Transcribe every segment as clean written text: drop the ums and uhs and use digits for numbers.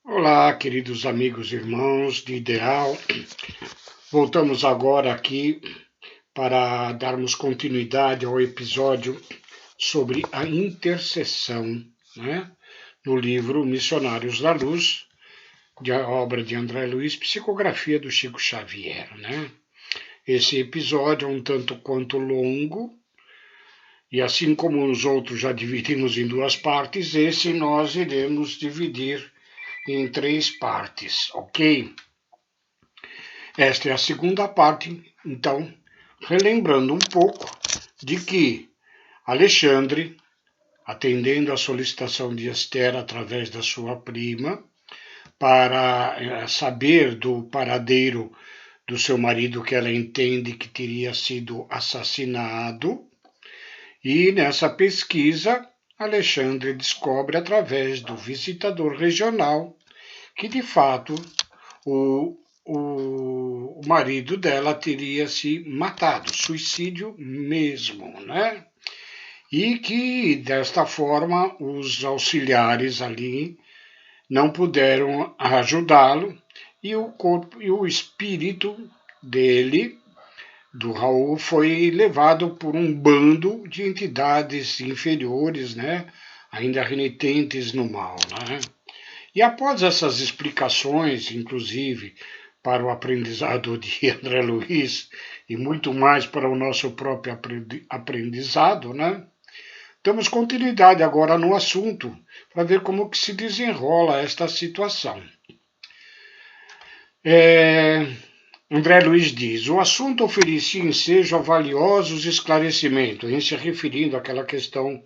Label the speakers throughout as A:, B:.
A: Olá, queridos amigos e irmãos de Ideal. Voltamos agora aqui para darmos continuidade ao episódio sobre a intercessão, né? No livro Missionários da Luz, de a obra de André Luiz, psicografia do Chico Xavier, né? Esse episódio é um tanto quanto longo, e assim como os outros já dividimos em duas partes, esse nós iremos dividir em três partes, ok? Esta é a segunda parte, então, relembrando um pouco de que Alexandre, atendendo à solicitação de Esther através da sua prima, para saber do paradeiro do seu marido, que ela entende que teria sido assassinado, e nessa pesquisa, Alexandre descobre através do visitador regional que, de fato, o marido dela teria se matado, suicídio mesmo, né? E que, desta forma, os auxiliares ali não puderam ajudá-lo e o corpo e o espírito dele, do Raul, foi levado por um bando de entidades inferiores, né? Ainda renitentes no mal, né? E após essas explicações, inclusive para o aprendizado de André Luiz e muito mais para o nosso próprio aprendizado, né? Damos continuidade agora no assunto para ver como que se desenrola esta situação. André Luiz diz: o assunto oferecia ensejo a valiosos esclarecimentos, em se referindo àquela questão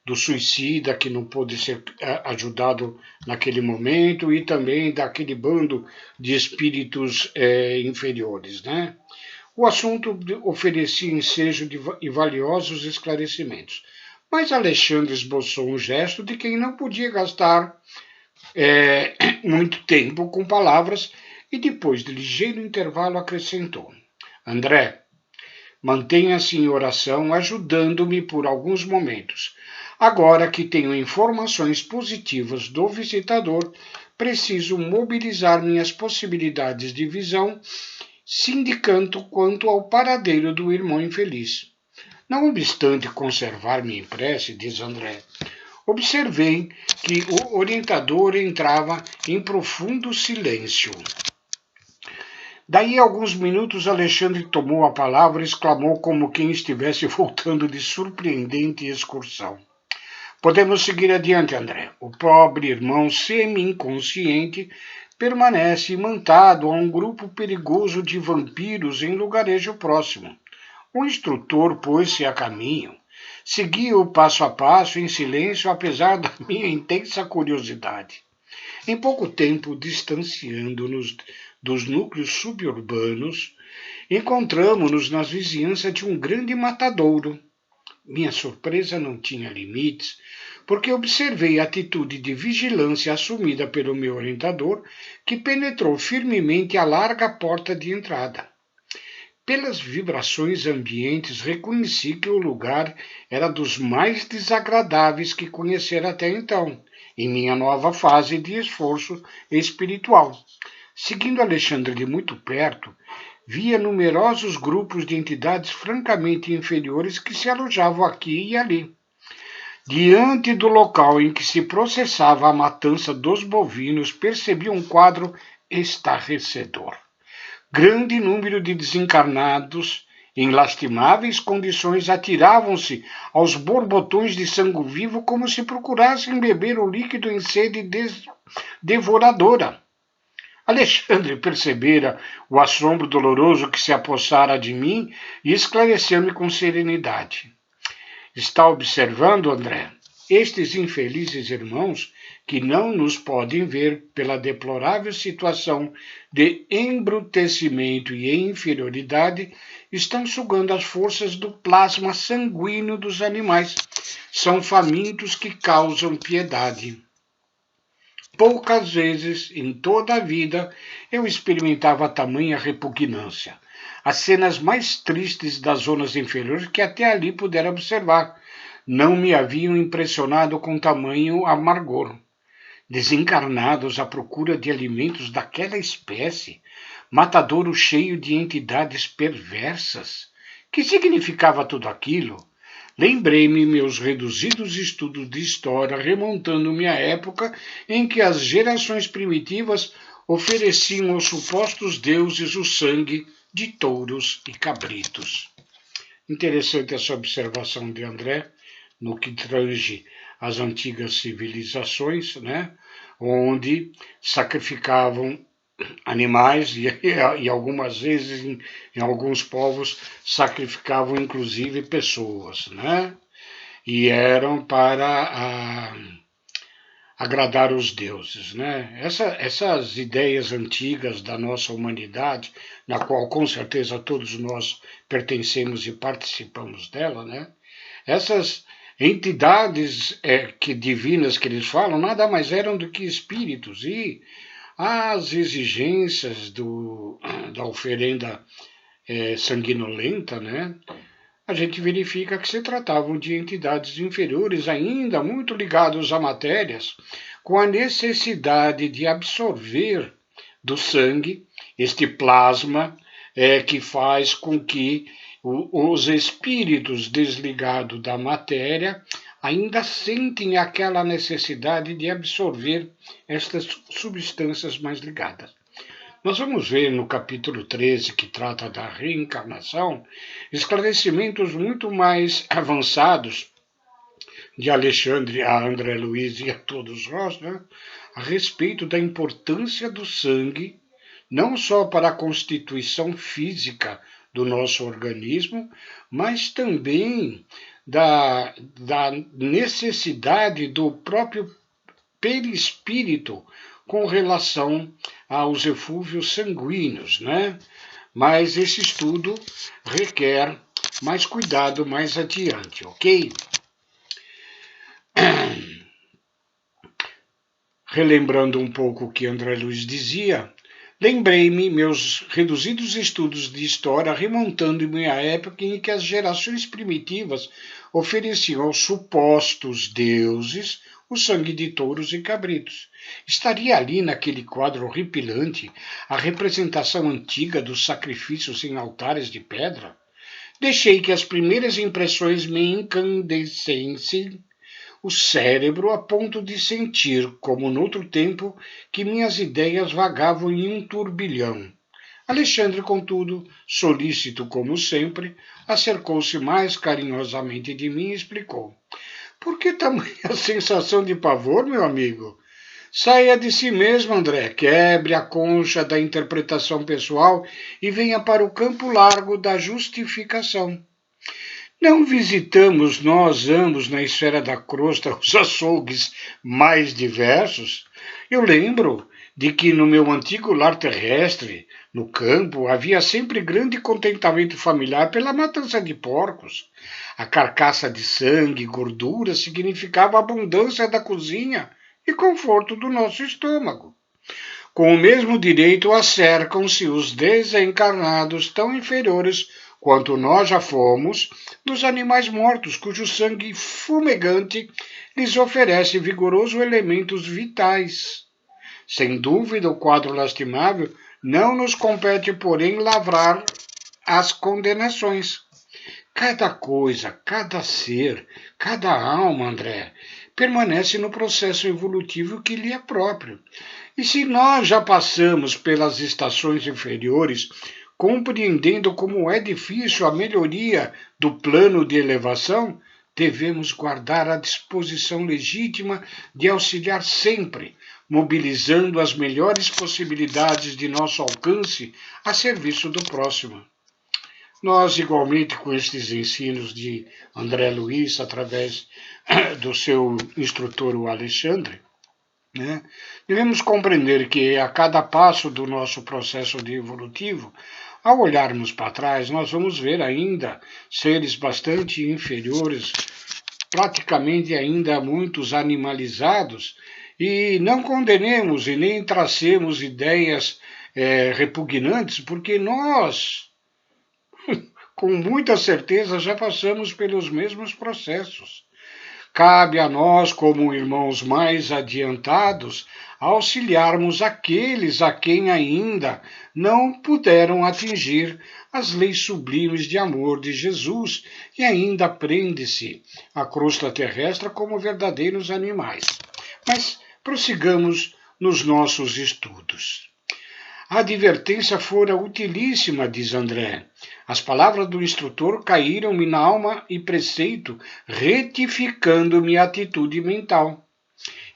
A: do suicida que não pôde ser ajudado naquele momento e também daquele bando de espíritos inferiores, né? O assunto oferecia ensejo e valiosos esclarecimentos, mas Alexandre esboçou um gesto de quem não podia gastar muito tempo com palavras e depois de ligeiro intervalo acrescentou: André, mantenha-se em oração, ajudando-me por alguns momentos. Agora que tenho informações positivas do visitador, preciso mobilizar minhas possibilidades de visão, sindicando quanto ao paradeiro do irmão infeliz. Não obstante conservar minha prece, diz André, observei que o orientador entrava em profundo silêncio. Daí a alguns minutos Alexandre tomou a palavra e exclamou como quem estivesse voltando de surpreendente excursão. Podemos seguir adiante, André. O pobre irmão semi-inconsciente permanece imantado a um grupo perigoso de vampiros em lugarejo próximo. O instrutor pôs-se a caminho. Segui-o passo a passo, em silêncio, apesar da minha intensa curiosidade. Em pouco tempo, distanciando-nos dos núcleos suburbanos, encontramo-nos na vizinhança de um grande matadouro. Minha surpresa não tinha limites, porque observei a atitude de vigilância assumida pelo meu orientador, que penetrou firmemente a larga porta de entrada. Pelas vibrações ambientes, reconheci que o lugar era dos mais desagradáveis que conhecera até então, em minha nova fase de esforço espiritual. Seguindo Alexandre de muito perto, via numerosos grupos de entidades francamente inferiores que se alojavam aqui e ali. Diante do local em que se processava a matança dos bovinos, percebi um quadro estarrecedor. Grande número de desencarnados, em lastimáveis condições, atiravam-se aos borbotões de sangue vivo como se procurassem beber o líquido em sede devoradora. Alexandre percebera o assombro doloroso que se apossara de mim e esclareceu-me com serenidade. Está observando, André? Estes infelizes irmãos, que não nos podem ver pela deplorável situação de embrutecimento e inferioridade, estão sugando as forças do plasma sanguíneo dos animais. São famintos que causam piedade. Poucas vezes em toda a vida eu experimentava tamanha repugnância. As cenas mais tristes das zonas inferiores que até ali pudera observar não me haviam impressionado com tamanho amargor. desencarnados à procura de alimentos daquela espécie, matadouro cheio de entidades perversas. Que significava tudo aquilo? Lembrei-me meus reduzidos estudos de história, remontando-me à época em que as gerações primitivas ofereciam aos supostos deuses o sangue de touros e cabritos. Interessante essa observação de André, no que tange às antigas civilizações, né, onde sacrificavam animais e algumas vezes em alguns povos sacrificavam inclusive pessoas, né? E eram para agradar os deuses, né? Essas ideias antigas da nossa humanidade, na qual com certeza todos nós pertencemos e participamos dela, né? Essas entidades divinas que eles falam nada mais eram do que espíritos e as exigências da oferenda sanguinolenta, né? A gente verifica que se tratavam de entidades inferiores, ainda muito ligados a matérias, com a necessidade de absorver do sangue este plasma que faz com que os espíritos desligados da matéria ainda sentem aquela necessidade de absorver estas substâncias mais ligadas. Nós vamos ver no capítulo 13, que trata da reencarnação, esclarecimentos muito mais avançados de Alexandre a André Luiz e a todos nós, né, a respeito da importância do sangue, não só para a constituição física do nosso organismo, mas também da necessidade do próprio perispírito com relação aos eflúvios sanguíneos, né? Mas esse estudo requer mais cuidado mais adiante, ok? Relembrando um pouco o que André Luiz dizia, lembrei-me meus reduzidos estudos de história remontando-me à época em que as gerações primitivas ofereciam aos supostos deuses o sangue de touros e cabritos. Estaria ali naquele quadro horripilante a representação antiga dos sacrifícios em altares de pedra? Deixei que as primeiras impressões me incandescessem o cérebro a ponto de sentir, como noutro tempo, que minhas ideias vagavam em um turbilhão. Alexandre, contudo, solícito como sempre, acercou-se mais carinhosamente de mim e explicou. Por que tamanha sensação de pavor, meu amigo? Saia de si mesmo, André, quebre a concha da interpretação pessoal e venha para o campo largo da justificação. Não visitamos nós ambos na esfera da crosta os açougues mais diversos? Eu lembro de que no meu antigo lar terrestre, no campo, havia sempre grande contentamento familiar pela matança de porcos. A carcaça de sangue e gordura significava a abundância da cozinha e conforto do nosso estômago. Com o mesmo direito acercam-se os desencarnados tão inferiores quanto nós já fomos dos animais mortos, cujo sangue fumegante lhes oferece vigorosos elementos vitais. Sem dúvida, o quadro lastimável não nos compete, porém, lavrar as condenações. Cada coisa, cada ser, cada alma, André, permanece no processo evolutivo que lhe é próprio. E se nós já passamos pelas estações inferiores, compreendendo como é difícil a melhoria do plano de elevação, devemos guardar a disposição legítima de auxiliar sempre, mobilizando as melhores possibilidades de nosso alcance a serviço do próximo. Nós, igualmente, com estes ensinos de André Luiz, através do seu instrutor, o Alexandre, né, devemos compreender que a cada passo do nosso processo de evolutivo, ao olharmos para trás, nós vamos ver ainda seres bastante inferiores, praticamente ainda muitos animalizados, e não condenemos e nem tracemos ideias repugnantes, porque nós com muita certeza já passamos pelos mesmos processos. Cabe a nós, como irmãos mais adiantados, auxiliarmos aqueles a quem ainda não puderam atingir as leis sublimes de amor de Jesus e ainda prende-se à crosta terrestre como verdadeiros animais. Mas prossigamos nos nossos estudos. A advertência fora utilíssima, diz André. As palavras do instrutor caíram-me na alma e preceito, retificando minha atitude mental.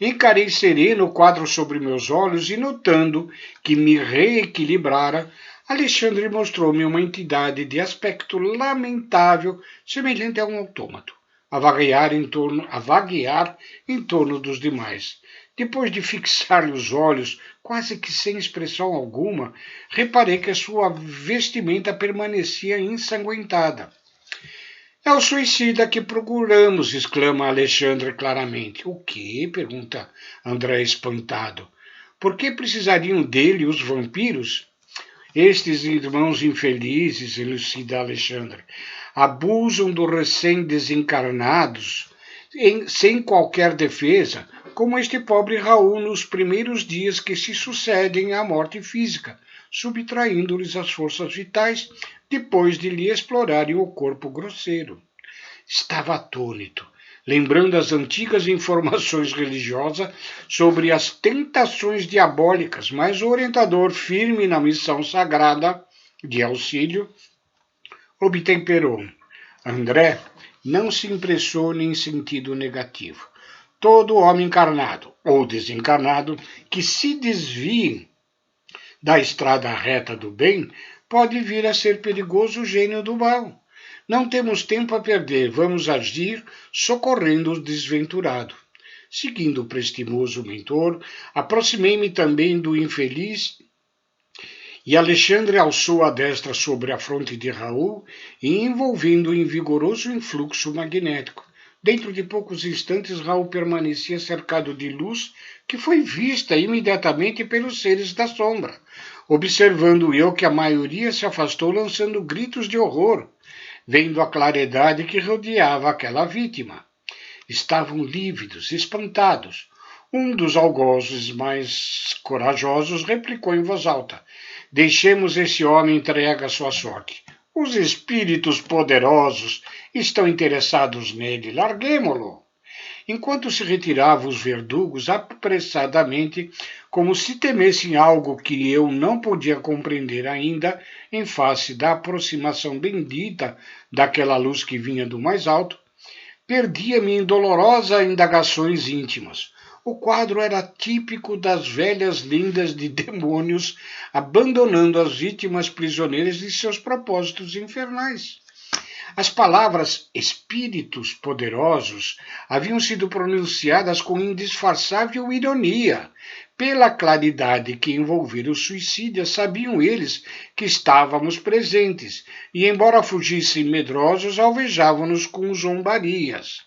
A: Encarei sereno o quadro sobre meus olhos e, notando que me reequilibrara, Alexandre mostrou-me uma entidade de aspecto lamentável, semelhante a um autômato, a vaguear em torno dos demais. Depois de fixar-lhe os olhos, quase que sem expressão alguma, reparei que a sua vestimenta permanecia ensanguentada. É o suicida que procuramos, exclama Alexandre claramente. O quê? Pergunta André espantado. Por que precisariam dele os vampiros? Estes irmãos infelizes, elucida Alexandre, abusam dos recém-desencarnados sem qualquer defesa, como este pobre Raul nos primeiros dias que se sucedem à morte física, subtraindo-lhes as forças vitais depois de lhe explorarem o corpo grosseiro. Estava atônito, lembrando as antigas informações religiosas sobre as tentações diabólicas, mas o orientador, firme na missão sagrada de auxílio, obtemperou. André não se impressione em sentido negativo. Todo homem encarnado ou desencarnado que se desvie da estrada reta do bem pode vir a ser perigoso gênio do mal. Não temos tempo a perder, vamos agir socorrendo o desventurado. Seguindo o prestimoso mentor, aproximei-me também do infeliz e Alexandre alçou a destra sobre a fronte de Raul e envolvendo-o em vigoroso influxo magnético. Dentro de poucos instantes, Raul permanecia cercado de luz que foi vista imediatamente pelos seres da sombra, observando eu que a maioria se afastou lançando gritos de horror, vendo a claridade que rodeava aquela vítima. Estavam lívidos, espantados. Um dos algozes mais corajosos replicou em voz alta: deixemos esse homem entregue à sua sorte. Os espíritos poderosos estão interessados nele, larguemo-lo. Enquanto se retiravam os verdugos apressadamente, como se temessem algo que eu não podia compreender ainda, em face da aproximação bendita daquela luz que vinha do mais alto, perdia-me em dolorosas indagações íntimas. O quadro era típico das velhas lendas de demônios abandonando as vítimas prisioneiras de seus propósitos infernais. As palavras espíritos poderosos haviam sido pronunciadas com indisfarçável ironia. Pela claridade que envolvera o suicida, sabiam eles que estávamos presentes, e embora fugissem medrosos, alvejavam-nos com zombarias.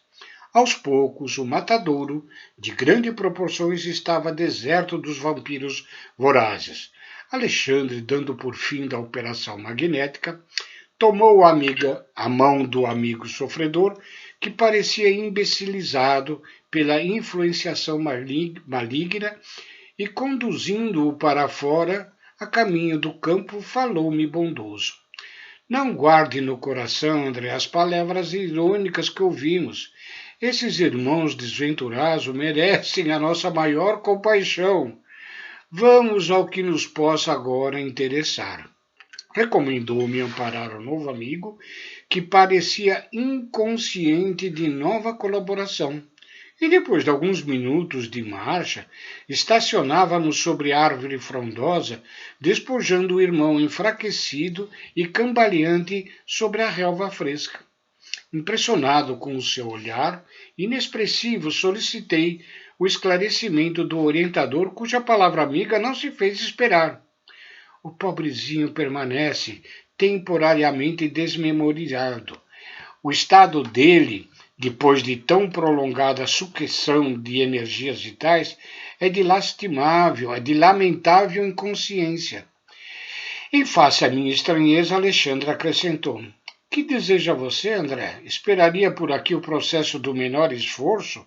A: Aos poucos, o matadouro, de grandes proporções, estava deserto dos vampiros vorazes. Alexandre, dando por fim da operação magnética, tomou a mão do amigo sofredor, que parecia imbecilizado pela influenciação maligna, e conduzindo-o para fora, a caminho do campo, falou-me bondoso. Não guarde no coração, André, as palavras irônicas que ouvimos. Esses irmãos desventurados merecem a nossa maior compaixão. Vamos ao que nos possa agora interessar. Recomendou-me amparar o novo amigo, que parecia inconsciente de nova colaboração. E depois de alguns minutos de marcha, estacionávamos sobre a árvore frondosa, despojando o irmão enfraquecido e cambaleante sobre a relva fresca. Impressionado com o seu olhar inexpressivo, solicitei o esclarecimento do orientador, cuja palavra amiga não se fez esperar. O pobrezinho permanece temporariamente desmemoriado. O estado dele, depois de tão prolongada sucessão de energias vitais, é de lastimável, é de lamentável inconsciência. Em face à minha estranheza, Alexandre acrescentou: Que deseja você, André? Esperaria por aqui o processo do menor esforço?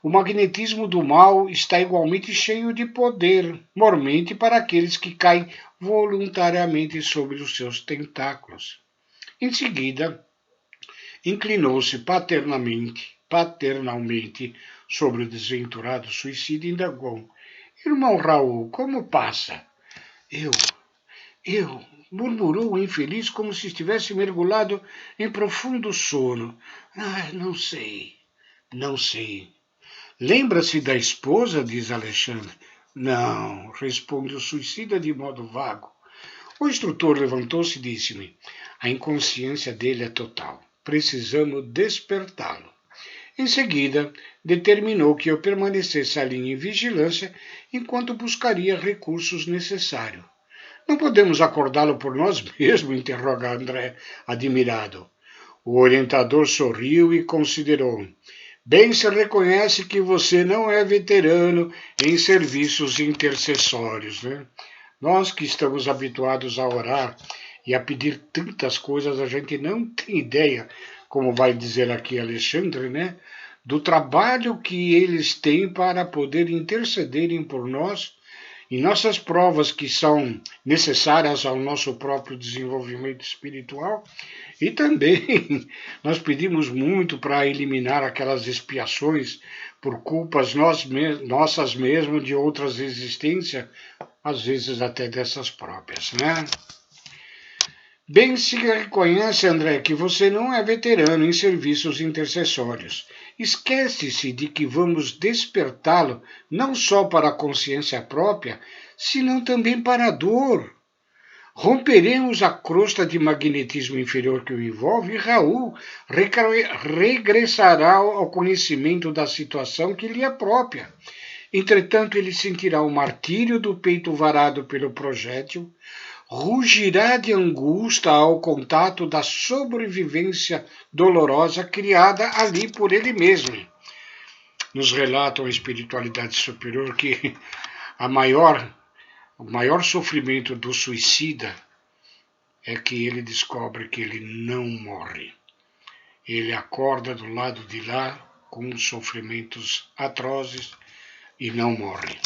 A: O magnetismo do mal está igualmente cheio de poder, mormente para aqueles que caem voluntariamente sobre os seus tentáculos. Em seguida, inclinou-se paternalmente sobre o desventurado suicida e indagou: Irmão Raul, como passa? Eu, eu, murmurou o infeliz como se estivesse mergulhado em profundo sono. Não sei, não sei. Lembra-se da esposa? Diz Alexandre. Não, responde o suicida de modo vago. O instrutor levantou-se e disse-me: a inconsciência dele é total. Precisamos despertá-lo. Em seguida, determinou que eu permanecesse ali em vigilância enquanto buscaria recursos necessários. Não podemos acordá-lo por nós mesmos? Interroga André, admirado. O orientador sorriu e considerou. Bem se reconhece que você não é veterano em serviços intercessórios, né? Nós que estamos habituados a orar e a pedir tantas coisas, a gente não tem ideia, como vai dizer aqui Alexandre, né? Do trabalho que eles têm para poder intercederem por nós e nossas provas que são necessárias ao nosso próprio desenvolvimento espiritual. E também nós pedimos muito para eliminar aquelas expiações por culpas nossas mesmo de outras existências, às vezes até dessas próprias, né? Bem se reconhece, André, que você não é veterano em serviços intercessórios. Esquece-se de que vamos despertá-lo não só para a consciência própria, senão também para a dor. Romperemos a crosta de magnetismo inferior que o envolve e Raul regressará ao conhecimento da situação que lhe é própria. Entretanto, ele sentirá o martírio do peito varado pelo projétil, rugirá de angústia ao contato da sobrevivência dolorosa criada ali por ele mesmo. Nos relatam a espiritualidade superior que o maior sofrimento do suicida é que ele descobre que ele não morre. Ele acorda do lado de lá com sofrimentos atrozes e não morre.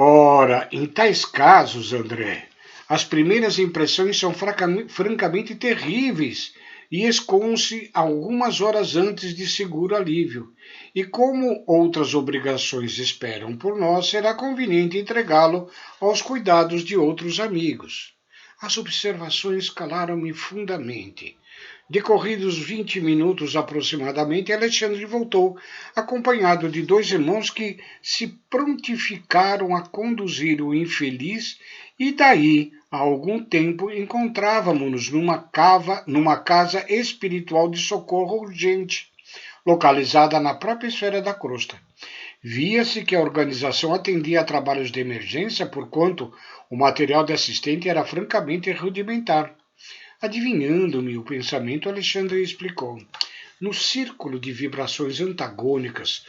A: Ora, em tais casos, André, as primeiras impressões são francamente terríveis e escoam-se algumas horas antes de seguro alívio. E como outras obrigações esperam por nós, será conveniente entregá-lo aos cuidados de outros amigos. As observações calaram-me fundamente. Decorridos 20 minutos aproximadamente, Alexandre voltou, acompanhado de dois irmãos que se prontificaram a conduzir o infeliz, e daí a algum tempo encontrávamos-nos numa casa espiritual de socorro urgente, localizada na própria esfera da crosta. Via-se que a organização atendia a trabalhos de emergência, porquanto o material de assistente era francamente rudimentar. Adivinhando-me o pensamento, Alexandre explicou. No círculo de vibrações antagônicas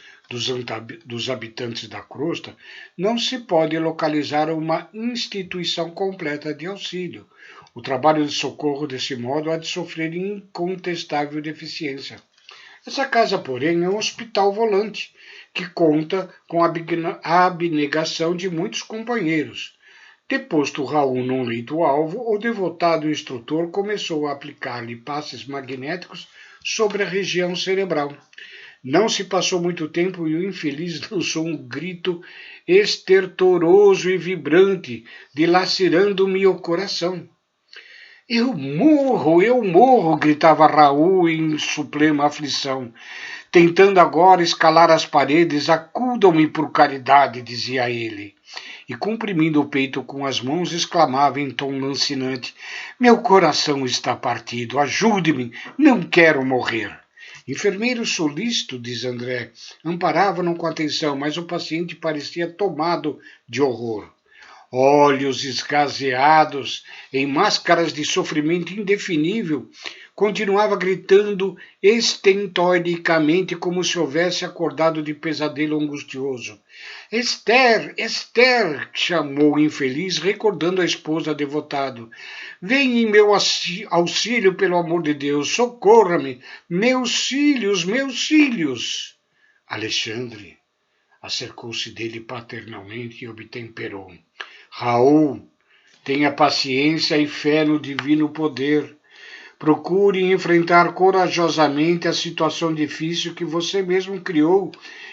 A: dos habitantes da crosta, não se pode localizar uma instituição completa de auxílio. O trabalho de socorro, desse modo, há de sofrer incontestável deficiência. Essa casa, porém, é um hospital volante, que conta com a abnegação de muitos companheiros. Deposto Raul num leito-alvo, o devotado instrutor começou a aplicar-lhe passes magnéticos sobre a região cerebral. Não se passou muito tempo e o infeliz lançou um grito estertoroso e vibrante, dilacerando-me o coração. Eu morro, gritava Raul em suprema aflição. Tentando agora escalar as paredes, acudam-me por caridade, dizia ele. E comprimindo o peito com as mãos, exclamava em tom lancinante: Meu coração está partido, ajude-me, não quero morrer. Enfermeiro solícito, diz André, amparava-no com atenção, mas o paciente parecia tomado de horror. Olhos esgazeados, em máscaras de sofrimento indefinível, continuava gritando estentoricamente como se houvesse acordado de pesadelo angustioso. Esther, Esther, chamou o infeliz, recordando a esposa devotado. Vem em meu auxílio, pelo amor de Deus, socorra-me, meus filhos. Alexandre acercou-se dele paternalmente e obtemperou. Raul, tenha paciência e fé no divino poder. Procure enfrentar corajosamente a situação difícil que você mesmo criou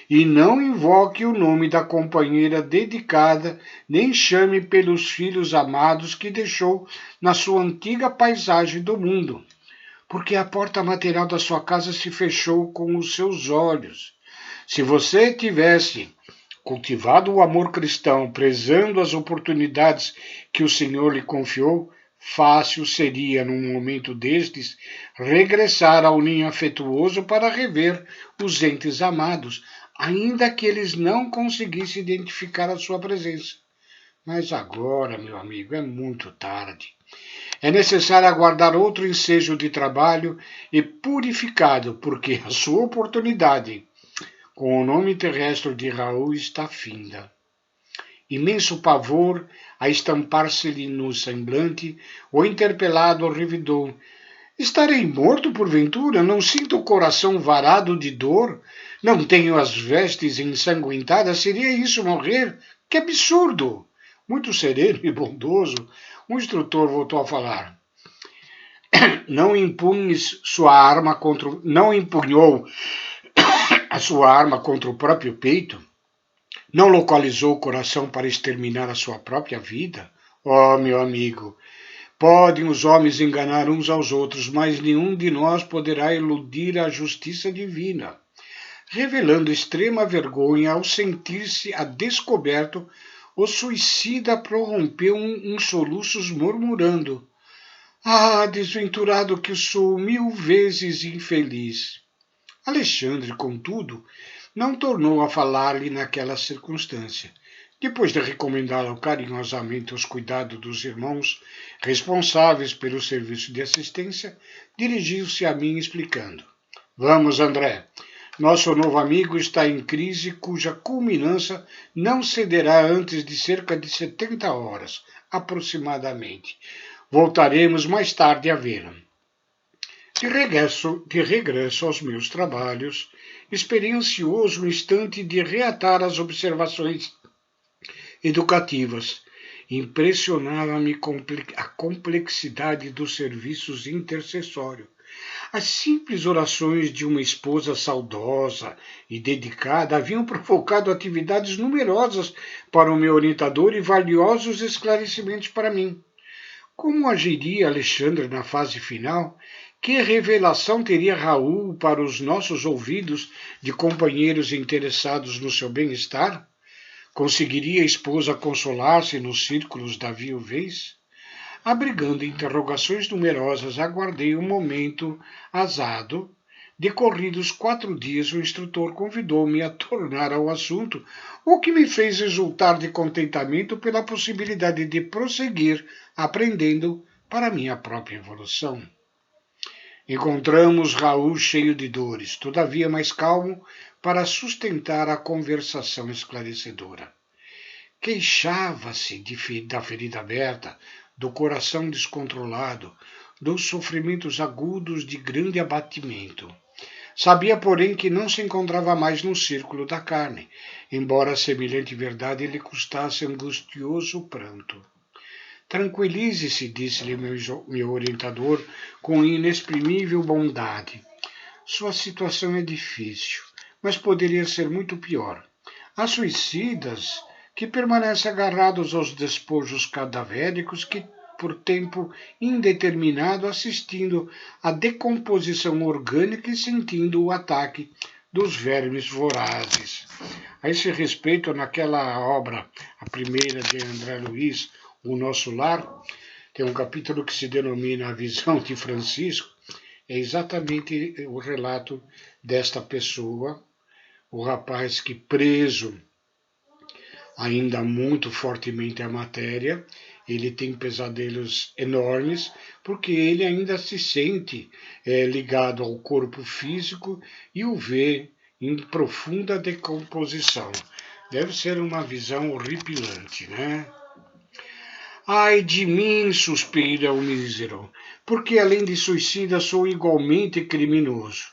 A: e não invoque o nome da companheira dedicada, nem chame pelos filhos amados que deixou na sua antiga paisagem do mundo, porque a porta material da sua casa se fechou com os seus olhos. Se você tivesse cultivado o amor cristão, prezando as oportunidades que o Senhor lhe confiou, fácil seria, num momento destes, regressar ao ninho afetuoso para rever os entes amados, ainda que eles não conseguissem identificar a sua presença. Mas agora, meu amigo, é muito tarde. É necessário aguardar outro ensejo de trabalho e purificado, porque a sua oportunidade com o nome terrestre de Raul está finda. Imenso pavor a estampar-se-lhe no semblante, o interpelado revidou. Estarei morto, porventura? Não sinto o coração varado de dor? Não tenho as vestes ensanguentadas? Seria isso morrer? Que absurdo! Muito sereno e bondoso, o instrutor voltou a falar. Não empunhou a sua arma contra o próprio peito? Não localizou o coração para exterminar a sua própria vida? Oh, meu amigo, podem os homens enganar uns aos outros, mas nenhum de nós poderá eludir a justiça divina. Revelando extrema vergonha ao sentir-se a descoberto, o suicida prorrompeu em soluços murmurando: Ah, desventurado que sou, 1000 vezes infeliz. Alexandre, contudo, não tornou a falar-lhe naquela circunstância. Depois de recomendá-lo carinhosamente aos cuidados dos irmãos responsáveis pelo serviço de assistência, dirigiu-se a mim explicando: Vamos, André. Nosso novo amigo está em crise cuja culminância não cederá antes de cerca de 70 horas, aproximadamente. Voltaremos mais tarde a vê-lo. De regresso aos meus trabalhos, esperei ansioso o instante de reatar as observações educativas. Impressionava-me a complexidade dos serviços intercessórios. As simples orações de uma esposa saudosa e dedicada haviam provocado atividades numerosas para o meu orientador e valiosos esclarecimentos para mim. Como agiria Alexandre na fase final? Que revelação teria Raul para os nossos ouvidos de companheiros interessados no seu bem-estar? Conseguiria a esposa consolar-se nos círculos da viuvez? Abrigando interrogações numerosas, aguardei um momento azado. Decorridos 4 dias, o instrutor convidou-me a tornar ao assunto, o que me fez exultar de contentamento pela possibilidade de prosseguir aprendendo para minha própria evolução. Encontramos Raul cheio de dores, todavia mais calmo para sustentar a conversação esclarecedora. Queixava-se da ferida aberta, do coração descontrolado, dos sofrimentos agudos de grande abatimento. Sabia, porém, que não se encontrava mais no círculo da carne, embora semelhante verdade lhe custasse angustioso pranto. Tranquilize-se, disse-lhe meu orientador com inexprimível bondade. Sua situação é difícil, mas poderia ser muito pior. Há suicidas que permanecem agarrados aos despojos cadavéricos que, por tempo indeterminado, assistindo à decomposição orgânica e sentindo o ataque dos vermes vorazes. A esse respeito, naquela obra, a primeira de André Luiz, O Nosso Lar, tem um capítulo que se denomina A Visão de Francisco, é exatamente o relato desta pessoa, o rapaz que, preso ainda muito fortemente à matéria, Ele tem pesadelos enormes porque ele ainda se sente ligado ao corpo físico e o vê em profunda decomposição. Deve ser uma visão horripilante, né? Ai de mim, suspira o mísero, porque além de suicida sou igualmente criminoso.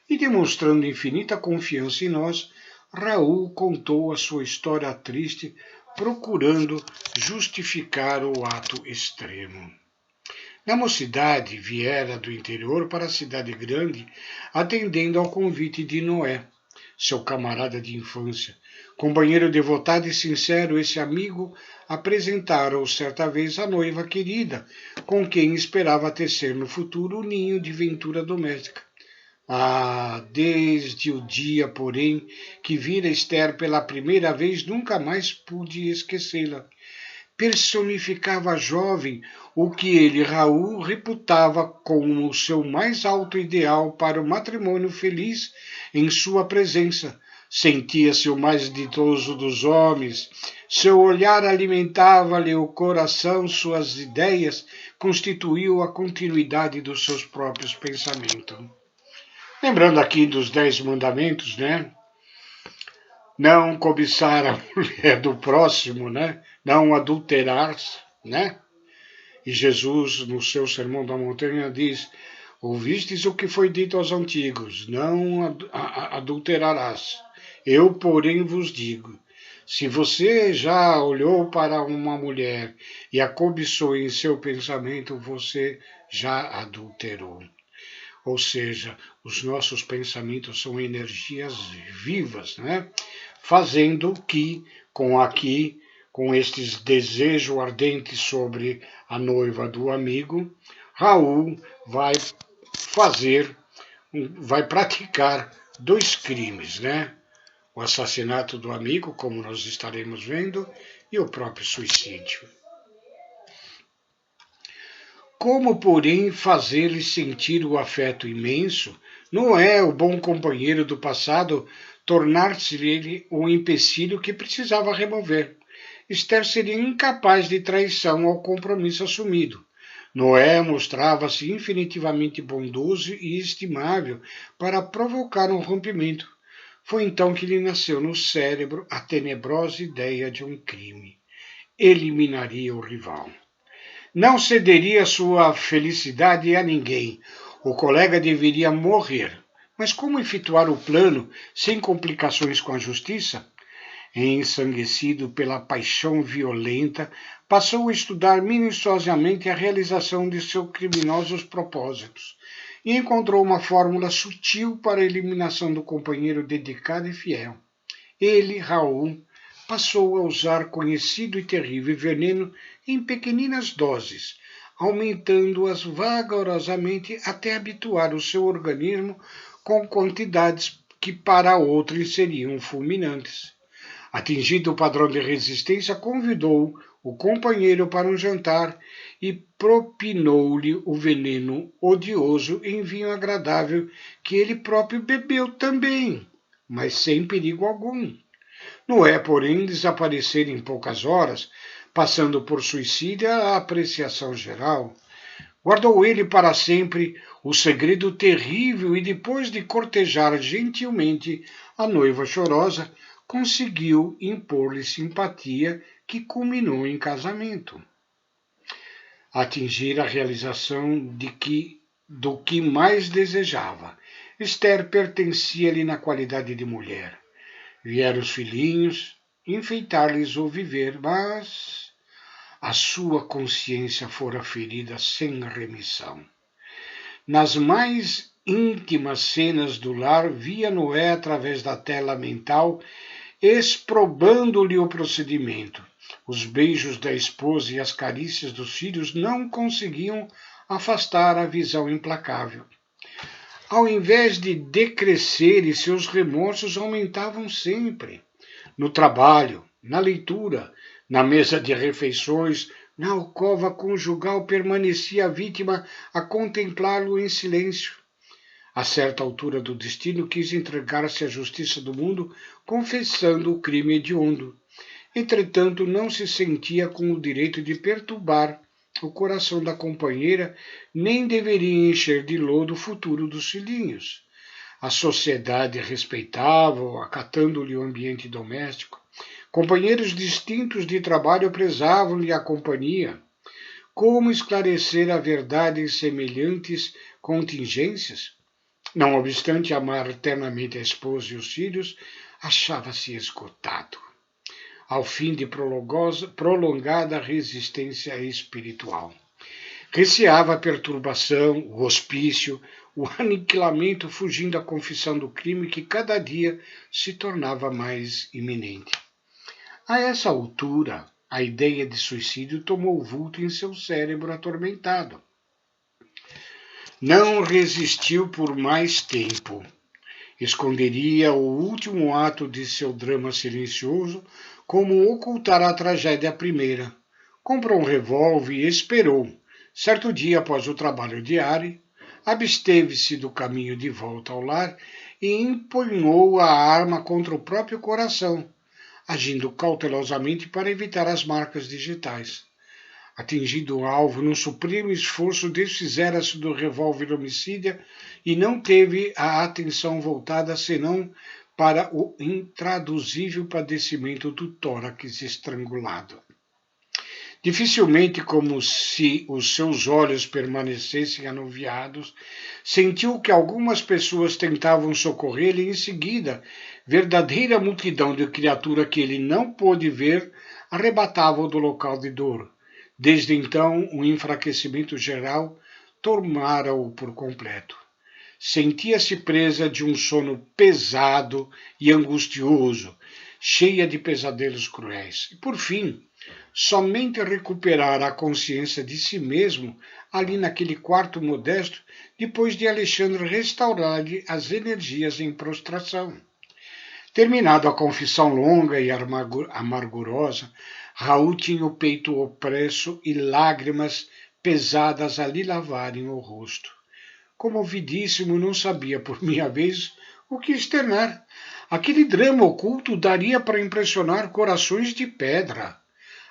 A: E demonstrando infinita confiança em nós, Raul contou a sua história triste, procurando justificar o ato extremo. Na mocidade, viera do interior para a cidade grande, atendendo ao convite de Noé, seu camarada de infância. Companheiro devotado e sincero, esse amigo apresentara-o certa vez à noiva querida, com quem esperava tecer no futuro o ninho de ventura doméstica. Ah, desde o dia, porém, que vira Esther pela primeira vez, nunca mais pude esquecê-la. Personificava a jovem o que ele, Raul, reputava como o seu mais alto ideal para o matrimônio feliz em sua presença. Sentia-se o mais ditoso dos homens, seu olhar alimentava-lhe o coração, suas ideias constituíam a continuidade dos seus próprios pensamentos. Lembrando aqui dos 10 mandamentos, né? Não cobiçar a mulher do próximo, né? Não adulterar, né? E Jesus, no seu Sermão da Montanha, diz: ouvistes o que foi dito aos antigos, não adulterarás. Eu, porém, vos digo, se você já olhou para uma mulher e a cobiçou em seu pensamento, você já adulterou. Ou seja, os nossos pensamentos são energias vivas, né? Fazendo que, com estes desejos ardentes sobre a noiva do amigo, Raul fazer, vai praticar 2 crimes, né? O assassinato do amigo, como nós estaremos vendo, e o próprio suicídio. Como, porém, fazer-lhe sentir o afeto imenso? Não é o bom companheiro do passado tornar-se-lhe um empecilho que precisava remover. Esther seria incapaz de traição ao compromisso assumido. Noé mostrava-se infinitivamente bondoso e estimável para provocar um rompimento. Foi então que lhe nasceu no cérebro a tenebrosa ideia de um crime. Eliminaria o rival. Não cederia sua felicidade a ninguém. O colega deveria morrer. Mas como efetuar o plano sem complicações com a justiça? Ensanguecido pela paixão violenta, passou a estudar minuciosamente a realização de seus criminosos propósitos e encontrou uma fórmula sutil para a eliminação do companheiro dedicado e fiel. Ele, Raul, passou a usar conhecido e terrível veneno em pequeninas doses, aumentando-as vagarosamente até habituar o seu organismo com quantidades que para outro seriam fulminantes. Atingido o padrão de resistência, convidou o companheiro para um jantar e propinou-lhe o veneno odioso em vinho agradável que ele próprio bebeu também, mas sem perigo algum. Noé, porém, desaparecera em poucas horas, passando por suicídio a apreciação geral. Guardou ele para sempre o segredo terrível e, depois de cortejar gentilmente a noiva chorosa, conseguiu impor-lhe simpatia que culminou em casamento. Atingir a realização do que mais desejava. Esther pertencia-lhe na qualidade de mulher. Vieram os filhinhos, enfeitar-lhes o viver, mas a sua consciência fora ferida sem remissão. Nas mais íntimas cenas do lar, via Noé através da tela mental, exprobando-lhe o procedimento. Os beijos da esposa e as carícias dos filhos não conseguiam afastar a visão implacável. Ao invés de decrescerem, seus remorsos aumentavam sempre. No trabalho, na leitura, na mesa de refeições, na alcova conjugal, permanecia a vítima a contemplá-lo em silêncio. A certa altura do destino, quis entregar-se à justiça do mundo, confessando o crime hediondo. Entretanto, não se sentia com o direito de perturbar o coração da companheira, nem deveria encher de lodo o futuro dos filhinhos. A sociedade respeitava-o, acatando-lhe o ambiente doméstico. Companheiros distintos de trabalho prezavam-lhe a companhia. Como esclarecer a verdade em semelhantes contingências? Não obstante amar eternamente a esposa e os filhos, achava-se esgotado, ao fim de prolongada resistência espiritual. Receava a perturbação, o hospício, o aniquilamento, fugindo à confissão do crime que cada dia se tornava mais iminente. A essa altura, a ideia de suicídio tomou vulto em seu cérebro atormentado. Não resistiu por mais tempo. Esconderia o último ato de seu drama silencioso, como ocultar a tragédia primeira. Comprou um revólver e esperou. Certo dia, após o trabalho diário, absteve-se do caminho de volta ao lar e empunhou a arma contra o próprio coração, agindo cautelosamente para evitar as marcas digitais. Atingido o alvo num supremo esforço, desfizera-se do revólver homicida e não teve a atenção voltada senão para o intraduzível padecimento do tórax estrangulado. Dificilmente, como se os seus olhos permanecessem anuviados, sentiu que algumas pessoas tentavam socorrê-lo e, em seguida, verdadeira multidão de criatura que ele não pôde ver arrebatava-o do local de dor. Desde então, o enfraquecimento geral tomara-o por completo. Sentia-se presa de um sono pesado e angustioso, cheia de pesadelos cruéis. E, por fim, somente recuperar a consciência de si mesmo ali naquele quarto modesto, depois de Alexandre restaurar-lhe as energias em prostração. Terminada a confissão longa e amargurosa, Raul tinha o peito opresso e lágrimas pesadas a lhe lavarem o rosto. Comovidíssimo, não sabia, por minha vez, o que externar. Aquele drama oculto daria para impressionar corações de pedra.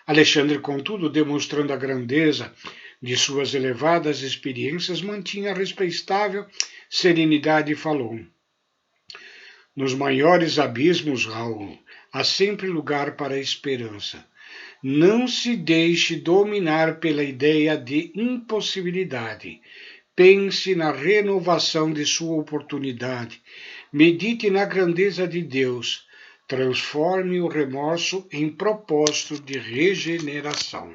A: Alexandre, contudo, demonstrando a grandeza de suas elevadas experiências, mantinha a respeitável serenidade e falou: nos maiores abismos, Raul, há sempre lugar para a esperança. Não se deixe dominar pela ideia de impossibilidade. Pense na renovação de sua oportunidade. Medite na grandeza de Deus. Transforme o remorso em propósito de regeneração.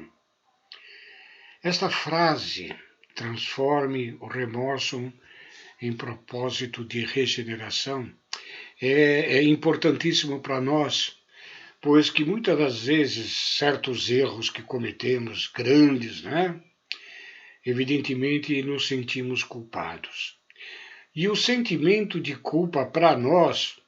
A: Esta frase, transforme o remorso em propósito de regeneração, é importantíssimo para nós, pois que muitas das vezes certos erros que cometemos, grandes, evidentemente nos sentimos culpados. E o sentimento de culpa para nós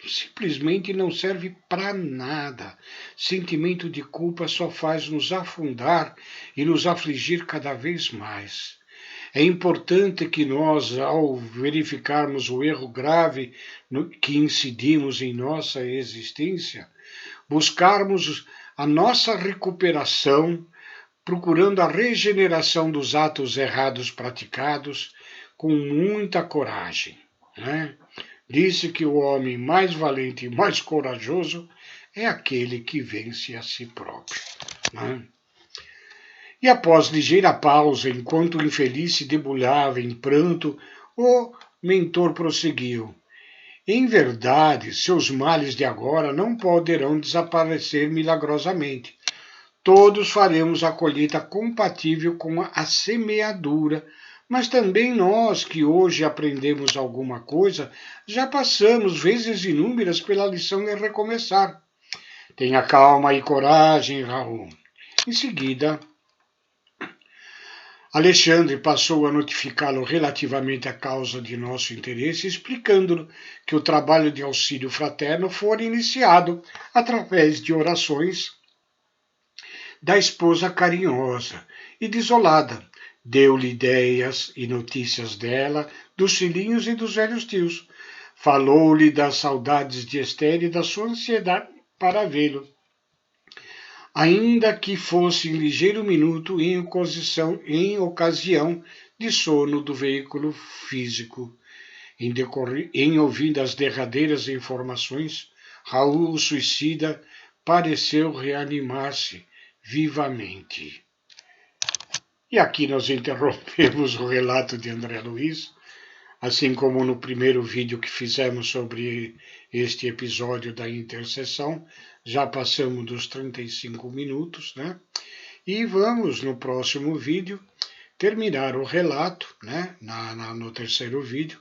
A: simplesmente não serve para nada. Sentimento de culpa só faz nos afundar e nos afligir cada vez mais. É importante que nós, ao verificarmos o erro grave que incidimos em nossa existência, buscarmos a nossa recuperação, procurando a regeneração dos atos errados praticados com muita coragem. Disse que o homem mais valente e mais corajoso é aquele que vence a si próprio. E após ligeira pausa, enquanto o infeliz se debulhava em pranto, o mentor prosseguiu: em verdade, seus males de agora não poderão desaparecer milagrosamente. Todos faremos a colheita compatível com a semeadura, mas também nós, que hoje aprendemos alguma coisa, já passamos vezes inúmeras pela lição de recomeçar. Tenha calma e coragem, Raul. Em seguida, Alexandre passou a notificá-lo relativamente à causa de nosso interesse, explicando-lhe que o trabalho de auxílio fraterno fora iniciado através de orações da esposa carinhosa e desolada. Deu-lhe ideias e notícias dela, dos filhinhos e dos velhos tios. Falou-lhe das saudades de Esther e da sua ansiedade para vê-lo. ainda que fosse em ligeiro minuto em ocasião de sono do veículo físico. Em ouvindo as derradeiras informações, Raul, o suicida, pareceu reanimar-se vivamente. E aqui nós interrompemos o relato de André Luiz, assim como no primeiro vídeo que fizemos sobre este episódio da intercessão, já passamos dos 35 minutos, né? E vamos, no próximo vídeo, terminar o relato, né? No terceiro vídeo,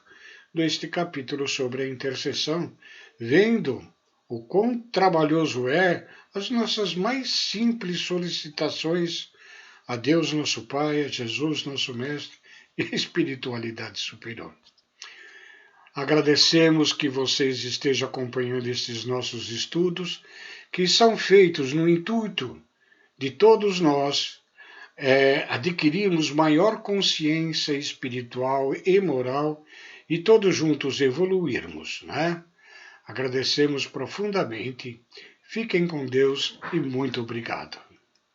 A: deste capítulo sobre a intercessão, vendo o quão trabalhoso é as nossas mais simples solicitações a Deus nosso Pai, a Jesus nosso Mestre e a espiritualidade superior. Agradecemos que vocês estejam acompanhando estes nossos estudos, que são feitos no intuito de todos nós adquirirmos maior consciência espiritual e moral e todos juntos evoluirmos, né? Agradecemos profundamente. Fiquem com Deus e muito obrigado.